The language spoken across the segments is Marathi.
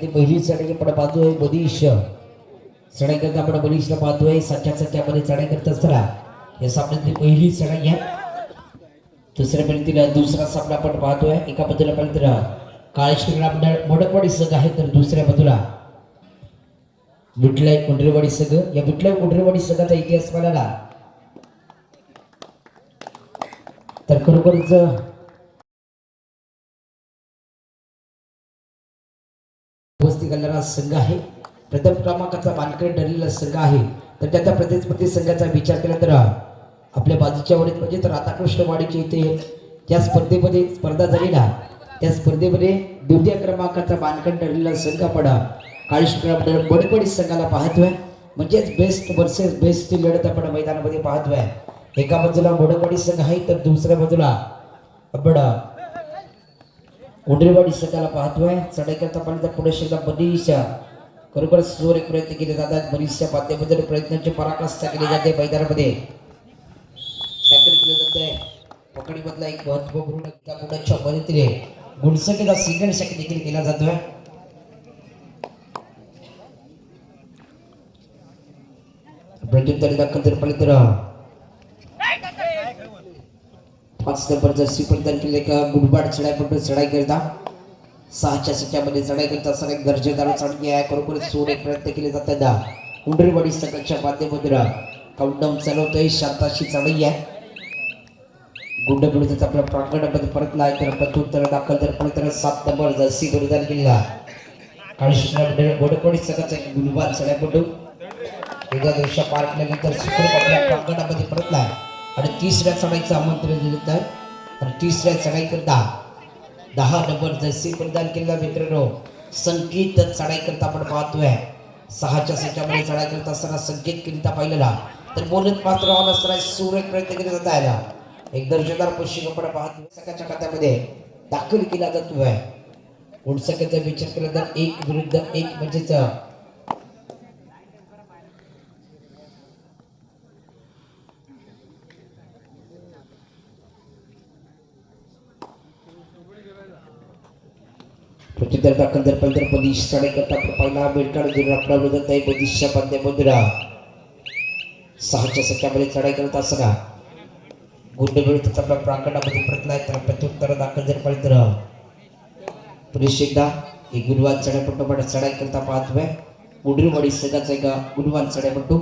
ती पहिली चढाई आपण पाहतोय बदीश चढाई करता आपण बदीशला पाहतोय सख्यामध्ये चढाई करत असताना या सामन्यातली पहिली चढाई आहे. दुसऱ्या पर्यंतीला दुसरा सामना आपण पाहतोय. एका बाजूला पर्यंतीला काळेश्वरी आपल्या मोडकवाडी संघ आहे तर दुसऱ्या बाजूला विठलाई उंडरेवाडी संघ. या विठलाई उंडरेवाडी संघाचा इतिहास पाहिला तर खरोखरच उपस्थित करणारा संघ आहे. प्रथम क्रमांकाचा मानकरी ठरलेला संघ आहे. तर त्याचा प्रतिस्पर्धी संघाचा विचार केला तर आपल्या बाजूच्या वडील म्हणजे तर राधाकृष्ण वाडीचे इथे त्या स्पर्धेमध्ये स्पर्धा झालेला त्या स्पर्धेमध्ये द्वितीय क्रमांकाचा मानकरी ठरलेला संघ आपण काळेश्वरी बडबडी संघाला पाहतोय. म्हणजेच बेस्ट वर्सेस बेस्टची लढत आपण मैदानामध्ये पाहतोय. एका बाजूला बडबडी संघ आहे तर दुसऱ्या बाजूला आपण उंडरेवाडी संघाला पाहतोय. चढाई करता पाहिजे तर पुढे शेतात बरीचशा खरोखर जोर एक प्रयत्न केले जातात. बरीचशा माध्यमातून प्रयत्नांची पराकाष्ठा केली जाते. मैदानामध्ये टॅकल केलं जाते. पकडी बदला एक महत्वपूर्ण गुणाच्या मदतीने गुणसंख्येचा सिंगल शक देखील केला जातोय. प्रत्युत्तर दाखल तर पाहिजे तर 5 नंबर जर्सी परिधान केले का गुडबाड चढाई करता 6च्या सट्ट्यामध्ये चढाई करता असताना एक दर्जेदार चढणी आहे. खरोखर सोड एक प्रयत्न केले जातात. उंडरेवाडी संघाच्या माध्यमातून काउंटडाऊन चालवतोय. शांताशी चढाई आहे. गुंड विरुद्ध आपल्या प्रांगणामध्ये परतला आहे तर प्रत्युत्तर दाखल तर पाहिजे 7 नंबर जर्सी परिधान केलेला काळेश्वरी गोडकोडी संघाचा एक गुणबाद चढाईपटू एका दिवसा पार केल्यानंतर सुखरूप आपल्या प्रांगणामध्ये परतला आणि तिसऱ्या चढाईचं आमंत्रण दिलं आहे. आणि तिसऱ्या चढाई करता 10 नंबर जर्सी परिधान केलेला मित्रांनो संकेत चढाई करता आपण पाहतोय. 6च्या सट्ट्यामध्ये चढाई करत असताना संकेत करिता पाहिलेला तर बोलत मात्र राहून असताना सूर एक प्रयत्न केला जात आहे. एक दर्जेदार पश्चिम आपण पाहतोय. सकाळच्या खात्यामध्ये दाखल केला जातोय. गुणसंख्येचा विचार केला तर 1 विरुद्ध 1 म्हणजेच प्रत्युत्तर दाखल तर पाहिजे बदीश चढाई करता पहिला बेलकाड देऊन आपला विरोधात आहे. बदीशच्या माध्यमातून 6च्या सट्ट्यामध्ये चढाई करत असताना गुंड विरुद्ध आपल्या प्रांगणामध्ये परतला आहे. तर प्रत्युत्तर दाखल जर पाहिजे तर पुरुष एकदा एक गुणवान चढाईपट्टू आपण चढाई करता पाहतोय. उंडरेवाडी संघाचा एक गुणवान चढाईपट्टू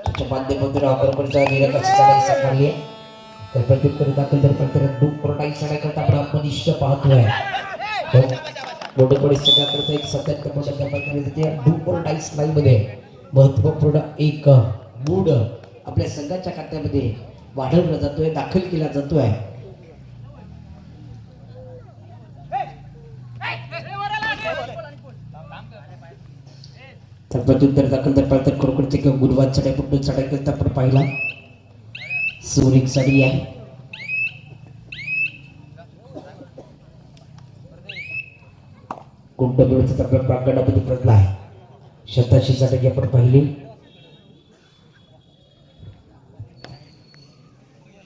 त्याच्या माध्यमातून बरोबरच्या निराकाची चढाई साकारली आहे. तर प्रत्युत्तर दाखल जर पाहिजे डुकरोटाई चढाई करता आपण बदीश पाहतोय. गोडकोडी संघाकरता एक 77 डुकरोटाई स्लाईमध्ये महत्वपूर्ण एक मूड आपल्या संघाच्या खात्यामध्ये वाढवला जातोय. दाखल केला जातोय. तर प्रत्युत्तर दाखल तर पाहिजे खरोखरचे गुणवान चढाईपट्टू चढाई करता आपण पाहिला सूर्य साडी आहे. गुंड विरुद्ध आपल्या प्रांगणामध्ये परतला आहे. शताशी चढाई आपण पाहिली.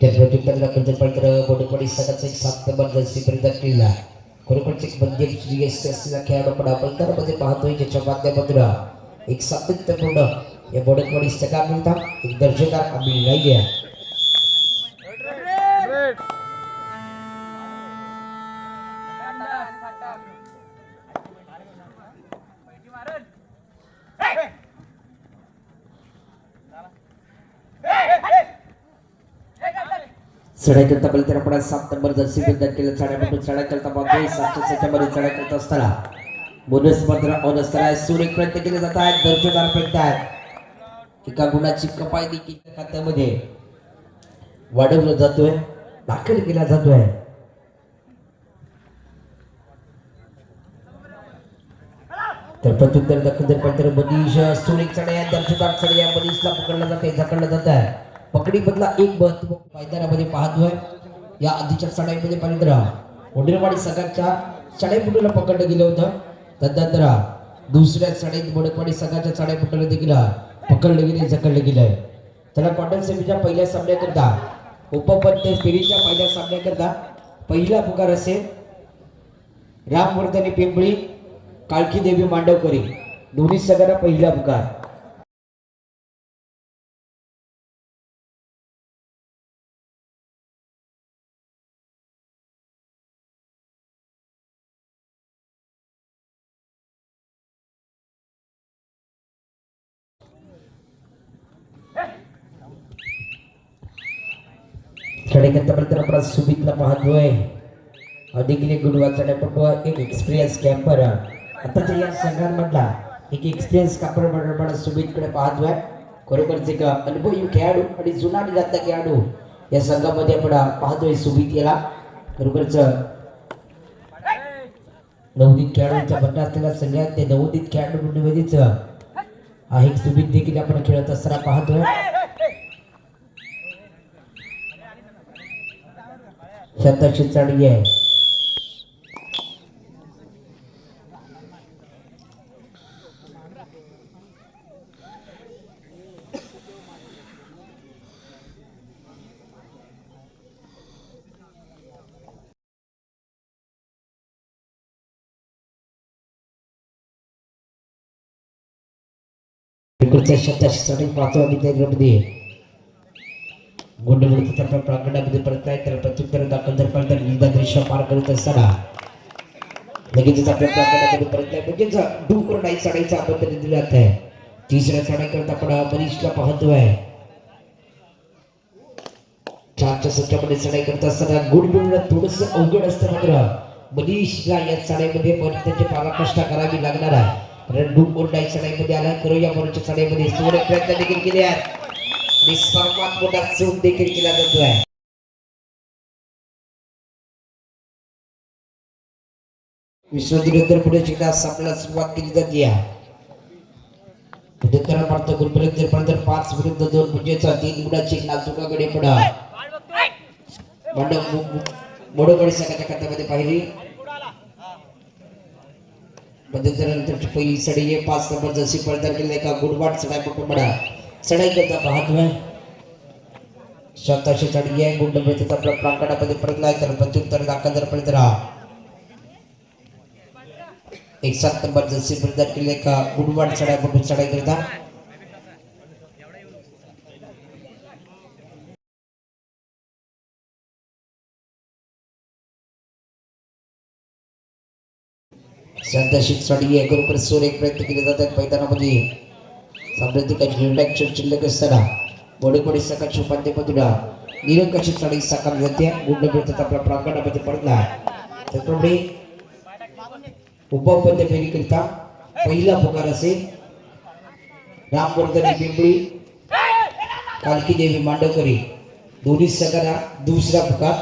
त्या प्रत्युत्तर दाखल तर पाहिजे गोडकोडी संघाचा एक 7 नंबर जर्सी परिधान केलेला खरोखरच एक मध्यम श्रेयस्थ असलेला खेळाडू आपण मैदानामध्ये पाहतोय. ज्याच्या माध्यमातून एक सातत्यपूर्ण या गोडकोडी संघाकरिता एक दर्जेदार आम्ही राहिली आहे. चढाई करता पहिले तर आपण 7 नंबर जर्सी परिधान केलं चढाई करता पाहतोय. 7च्या सट्ट्यामध्ये चढाई करत असताना बोनस मात्र ऑन असताना सूर एक प्रयत्न केले जात आहेत. दर्जेदार प्रयत्न आहेत. एका गुणाची कपाई देखील खात्यामध्ये वाढवलं जातोय. दाखल केला जातोय. तर प्रत्युत्तर दाखल तर बदीश सूर एक चढाई दर्जेदार चढाई बदीशला पकडला जाते झकडलं जात आहे. पकडी बदला एक महत्व मैदानामध्ये पाहतोय. या आधीच्या चढाईमध्ये पाहिजे उंडरेवाडी संघाच्या चढाईपटूला पकडलं गेलं होतं. त्यानंतर दुसऱ्या चढाईत बोडकवाडी संघाच्या चढाईपटूला देखील पकडलं गेले झकडलं गेलंय. त्याला क्वार्टर सेमीच्या पहिल्या सामन्याकरता उपपद्य फेरीच्या पहिल्या सामन्याकरता पहिला पुकार असेल. रामवर्धनी पिंपळी काळकी देवी मांडवकरी दोन्ही सगळ्यांना पहिला पुकार. खेडेकरता आपण सुमितला पाहतोय अधिकले गुणवाचा पण एक एक्सपिरियन्स कॅम्पर आताच्या या संघांमधला एक एक्सपिरियन्स कॅम्पर सुमितकडे पाहतोय. खरोखरच एक अनुभवी खेळाडू आणि जुना निघातला खेळाडू या संघामध्ये आपण पाहतोय सुमित याला. खरोखरच नवोदित खेळाडूंच्या भट्टा असलेल्या संघात ते नवोदित खेळाडू निवेदित आहे सुमित देखील आपण खेळत असताना पाहतोय. शतकची चढी आहे. शतकची चढी पाचवा विद्यागृहामध्ये गोंडवलीच्या प्रांगणामध्ये परत आहे. तर प्रत्युत्तर दाखल जर निदा दृश्य पार करत असताना लगेचच आपल्या प्रांगणामध्ये परत आहे. म्हणजेच डुंकर नाही चढायचा आपण दिला आहे. तिसऱ्या चढाई करता आपण मनीषला पाहतोय. चारच्या संख्यामध्ये चढाई करत असताना गुड मिळणं थोडस अवघड असतं. मात्र मनीषला या चढाईमध्ये त्याचे पराकाष्ठा करावी लागणार आहे. कारण डुंकर नाही चढाईमध्ये आला करू या बरोबरच्या चढाईमध्ये सूर्य प्रयत्न देखील केले आहेत आणि सर्वात मोठा चूक देखील केला जातोय. विश्वदिनंतर पुढे शिकता आपल्याला सुरुवात केली जाते. उत्तरा मारतो गुरुपर्यंत 5 विरुद्ध 2 म्हणजेच 3 गुणाची नाजुकाकडे पडा बडोगडी सकाळच्या खात्यामध्ये पाहिली. मध्यंतरानंतरची पहिली सडी आहे. 5 नंबर जशी पडताना केलेला एका गुडवाट चढाई कुटुंबडा चढाई करता पाहतोय. स्वतःची चढी आहे. गुंड त्याचा आपल्या प्रांगणामध्ये पडलाय. तर प्रत्युत्तर दाखल जर पडत राहा एक 7 नंबर जशी पडताना केलेला एका गुडवाट चढाई कुटुंब चढाई करता सध्याशी चढी आहे. बरोबर सोर एक प्रयत्न केले जातात मैदानामध्ये. साम्राज्यिक निर्णायक शिल्लक असताना बडोगडी सकाळची उपाध्यपदुडा निरंकाची चढाई साकारली जाते. गुंड मिळतात आपल्या प्रांगणामध्ये पडला. त्याप्रमाणे उपउपाध्याय फेरीकरिता पहिला पुकार असेल रामवर्धनी पिंपळी कालकी देवी मांडवकरी दोन्ही संघांना दुसरा पुकार.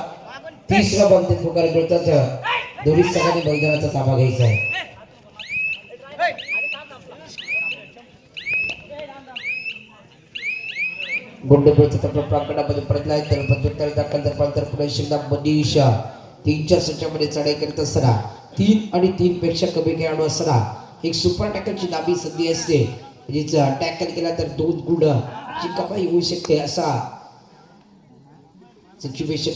तिसरा बंदित पुकार मिळतात. दोन्ही संघांनी मैदानाचा ताबा घ्यायचा आहे. गुंडबळचा प्रांगणामध्ये पडला आहे. तर प्रत्युत्तर दाखल तर पुढे शिंदा मनीष 3च्या संचामध्ये चढाई करत असताना 3 आणि 3 पेक्षा कमी खेळाडू असताना एक सुपर टॅकलची दाबी संधी असते. म्हणजेच टॅकल केला तर 2 गुणाची कमाई होऊ शकते असा सिच्युएशन.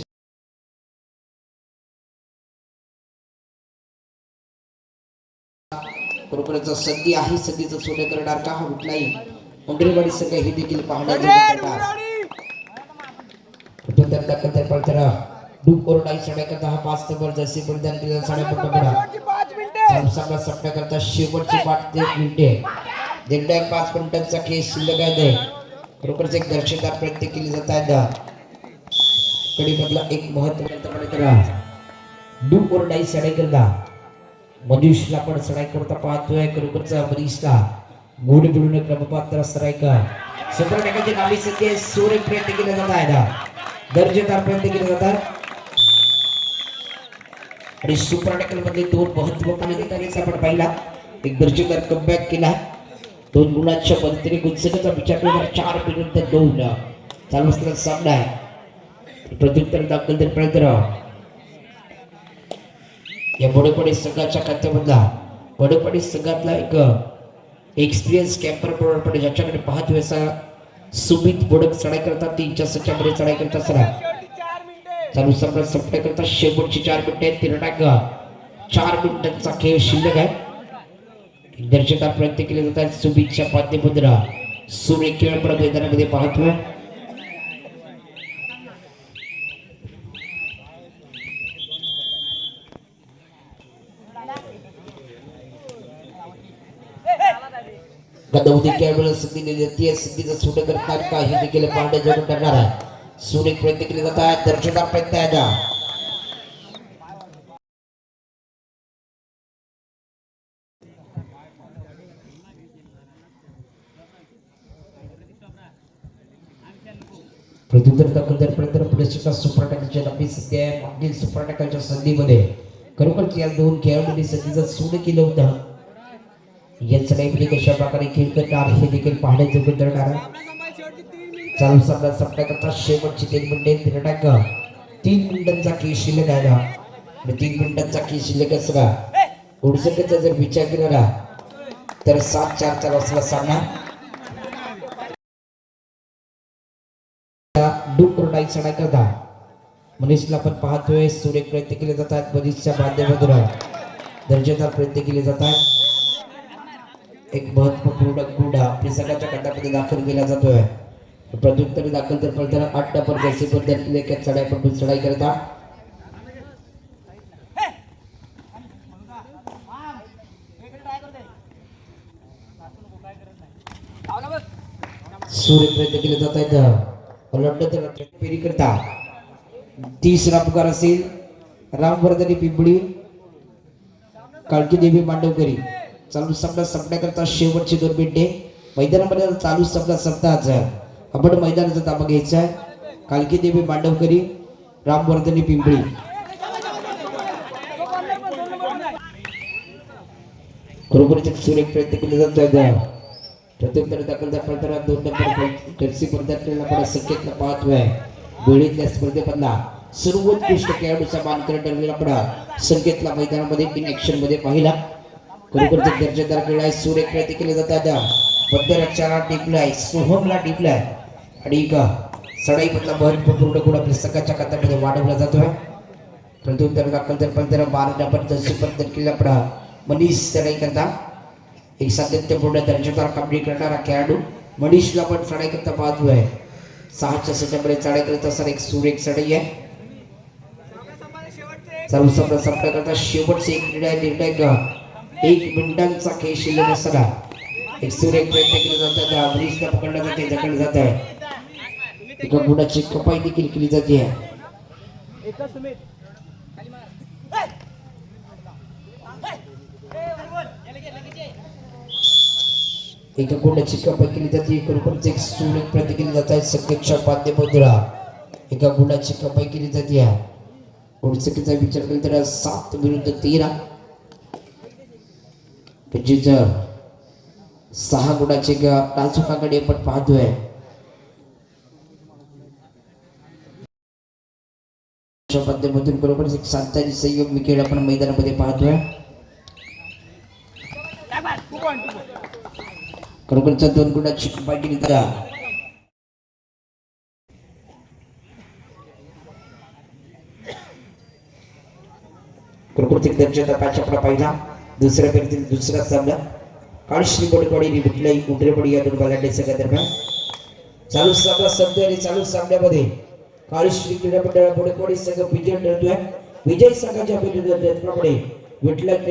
बरोबरच संधी आहे. संधीचं सोने करणार का हा कुठलाही उंडरेवाडी संघ हे देखील पाहण्यात डूब कोरडाई चढाई करता हा 5 नंबर जसे परिधान केलेला चढाई पट्टा सामना संपण्याकरता शेवटची 5 मिनिटे दीड 5 मिनिटांचा खेळ शिल्लक आहे. बरोबरच एक दर्शनदार प्रयत्न केले जात आहेत. कडीमधला एक महत्त्वाचा डूब कोरडाई चढाई करता मनीषला पण चढाई करता पाहतोय. बरोबरचा मनीषला गोड बिळून क्रमपात्र स्ट्रायकर सुपर टॅकलची नावी सध्या सोरे प्रयत्न केले जात आहेत. दर्जेदार प्रयत्न केले जातात आणि सुपर टॅकल मध्ये 2 महत्त्वपूर्ण नेत्यांचा आपण पाहिला. एक दर्जेदार कमबॅक केला. 2 गुणाच्या मंत्री गुंजकाचा विचार केला. 4 विरुद्ध 2 चालू असलेला सामना आहे. प्रत्युत्तर दाखल तर प्रयत्न या बडोगडी संघाच्या खात्यामधला बडोगडी संघातला एक एक्सपिरियन्स कॅम्पर पडे ज्याच्याकडे पाहतोय असा सुमित बोडक चढाई करतात. 3च्या संख्यामध्ये चढाई करतात. सरा चालू सामना संपण्याकरता शेवटची 4 मिनिटे. तिरडाक 4 मिनिटांचा खेळ शिल्लक आहे. दर्शकांना प्रयत्न केले जातात. शुभेच्छा पाद्यमुद्रा सूर्य खेळ मैदानामध्ये पाहतोय. गदवती कॅमेरा संधी दिली जाते. संधीचा सूट करतात का हे देखील पाहणे जरूर करणार आहे. सूर्य प्रयत्न केले जातात. दर्शकांना प्रयत्न आहे. प्रत्युत्तर दाखल पुढे सुपरटॅकलच्या लंबी संधी आहे. मागील सुपरटॅकलच्या संधीमध्ये खरोखर या दोन खेळाडूंनी संधीचं सूड केलं होतं. या चढाईमध्ये कशा प्रकारे खेळ करणार हे देखील पाहणे जरूर करणार आहे. चालू सामना संपण्याकरता शेवटची 3 मिनिटे 3 मिनिटांचा खेळ शिल्लक आहे आणि 3 मिनिटांचा खेळ शिल्लक असला उडसकेचा जर विचार केला तर 7-4 असला सामना. डुंगरडाई चढाई करता मनीषला आपण पाहतोय. सूर्य प्रयत्न केले जातात. मनीषच्या माध्यमातून दर्जेदार प्रयत्न केले जातात. एक महत्वपूर्ण गुण आपल्या सगळ्याच्या गटामध्ये दाखल केला जातोय. प्रत्युत्तरी दाखल तर पडताना 8 नंबर जर्सी बदल केले चढाई पण चढाई करता. सूर्य प्रयत्न केले जात आहेत. फेरी करता 30 पुकार असेल. रामवर्धनी पिंपळी काळकी देवी मांडवकरी. चालू सामना संपण्याकरता शेवटचे 2 मिनिटे मैदानामध्ये चालू सामना संपताच आपण मैदानाचा ताबा घ्यायचा आहे. काळकी देवी मांडवकरी रामवर्धनी पिंपळी. खरोखर सूर्य प्रयत्न केले जातात. प्रत्युत्तर दाखल करताना 2 नंबर टॅक्सी स्पर्धेला पण संकेतला पाहतोय. वेळीतल्या स्पर्धेमधला सर्वोत्कृष्ट खेळाडूचा मानकरी ठरलेला पडा संकेतला मैदानामध्ये इन ऍक्शन मध्ये पाहिला. खरोखर दर्जेदार खेळ आहे. सूर्य प्रयत्न केले जातात. बंदराच्या टिपलाय सोहमला टिपलाय आणि का सडाई मधला महत्वपूर्ण गुण आपल्या सकाळच्या खात्यामध्ये वाढवला जातोय. प्रत्युत्तर दाखल करताना 12 नंबर टॅक्सी स्पर्धेला पडा मनीष चढाई करता. एक सातत्यपूर्ण दर्जेदार कामगिरी करणारा खेळाडू मनीषला पण चढाई करता पाहतोय. 6च्या सेटमध्ये चढाई करत असताना एक सूर्य चढाई आहे. चालू सामना संपण्याकरता शेवटचे एक निर्णय 1 मिनिटांचा खेळ शिल्लक असताना एक सूर्य प्रयत्न केला जातात. मनीषला पकडलं जाते. जखल जात आहे. एका गुणाची कपाई देखील केली जाते. एका गुणाची कपाई केली जाते. खरोखरच एक सूर्य प्रयत्न केली जात आहे. संकेतच्या पाद्यमुद्रा एका गुणाची कपाई केली जाते. उडसकीचा विचार केला तर 7 विरुद्ध 13 म्हणजे 6 गुणाचे नाजुकाकडे आपण पाहतोय. माध्यमातून बरोबर एक शांताची संयम विकेट आपण मैदानामध्ये पाहतोय. खरोखरच्या 2 गुणाची कपाई केली जाते. खरोखर दर्जेदार पॅच आपण पाहिला. दुसऱ्या फेरीतील दुसरा सामना काळश्री बोडकवाडी आणि विठलाई उंडरेवाडी या 2 बलाढ्याच्या दरम्यान चालू सामना संपतोय आणि चालू सामन्यामध्ये काळश्री क्रीडा मंडळ बोडकवाडी संघ विजय ठरतोय. विजय संघाच्या विरुद्ध त्याचप्रमाणे विठलाई